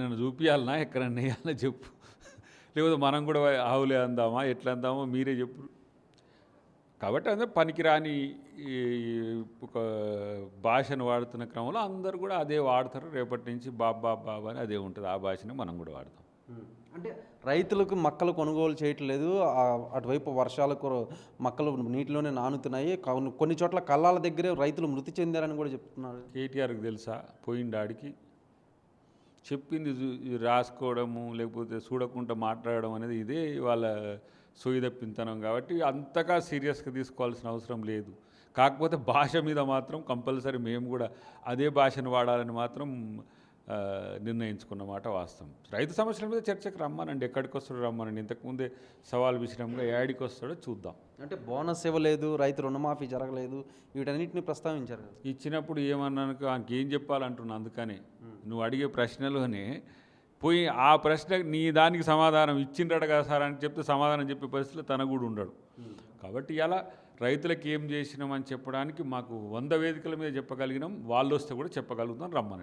నన్ను చూపియాలనా ఎక్కడన్నా వేయాలన్నా చెప్పు, లేకపోతే మనం కూడా ఆవులే అందామా ఎట్లా అందామో మీరే చెప్పు. కాబట్టి అందరూ పనికిరాని ఈ ఒక భాషను వాడుతున్న క్రమంలో అందరూ కూడా అదే వాడతారు. రేపటి నుంచి బాబా బాబా అని అదే ఉంటుంది. ఆ భాషనే మనం కూడా వాడతాం. అంటే రైతులకు మక్కలు కొనుగోలు చేయట్లేదు. అటువైపు వర్షాలకు మక్కలు నీటిలోనే నానుతున్నాయి. కొన్ని చోట్ల కల్లాల దగ్గరే రైతులు మృతి చెందారని కూడా చెప్తున్నారు. కేటీఆర్కి తెలుసా పోయిండాడికి చెప్పింది రాసుకోవడము లేకపోతే చూడకుండా మాట్లాడడం అనేది ఇదే వాళ్ళ సోయిదప్పింతనం. కాబట్టి అంతగా సీరియస్గా తీసుకోవాల్సిన అవసరం లేదు. కాకపోతే భాష మీద మాత్రం కంపల్సరీ మేము కూడా అదే భాషను వాడాలని మాత్రం నిర్ణయించుకున్నమాట వాస్తవం. రైతు సమస్యల మీద చర్చకు రమ్మానండి, ఎక్కడికి వస్తాడో రమ్మానండి. ఇంతకుముందే సవాల్ విషయంగా ఏడికి వస్తాడో చూద్దాం. అంటే బోనస్ ఇవ్వలేదు, రైతు రుణమాఫీ జరగలేదు, వీటన్నిటిని ప్రస్తావించారు. ఇచ్చినప్పుడు ఏమన్నాను ఆయనకి ఏం చెప్పాలంటున్నా. అందుకని నువ్వు అడిగే ప్రశ్నలోనే పోయి ఆ ప్రశ్న నీ దానికి సమాధానం ఇచ్చిండ్రట కదా సార్ అని చెప్తే సమాధానం చెప్పే పరిస్థితిలో తన కూడా ఉండడు. కాబట్టి ఇలా రైతులకు ఏం చేసినామని చెప్పడానికి మాకు 100 వేదికల మీద చెప్పగలిగినాం. వాళ్ళు వస్తే కూడా చెప్పగలుగుతాం, రమ్మనండి.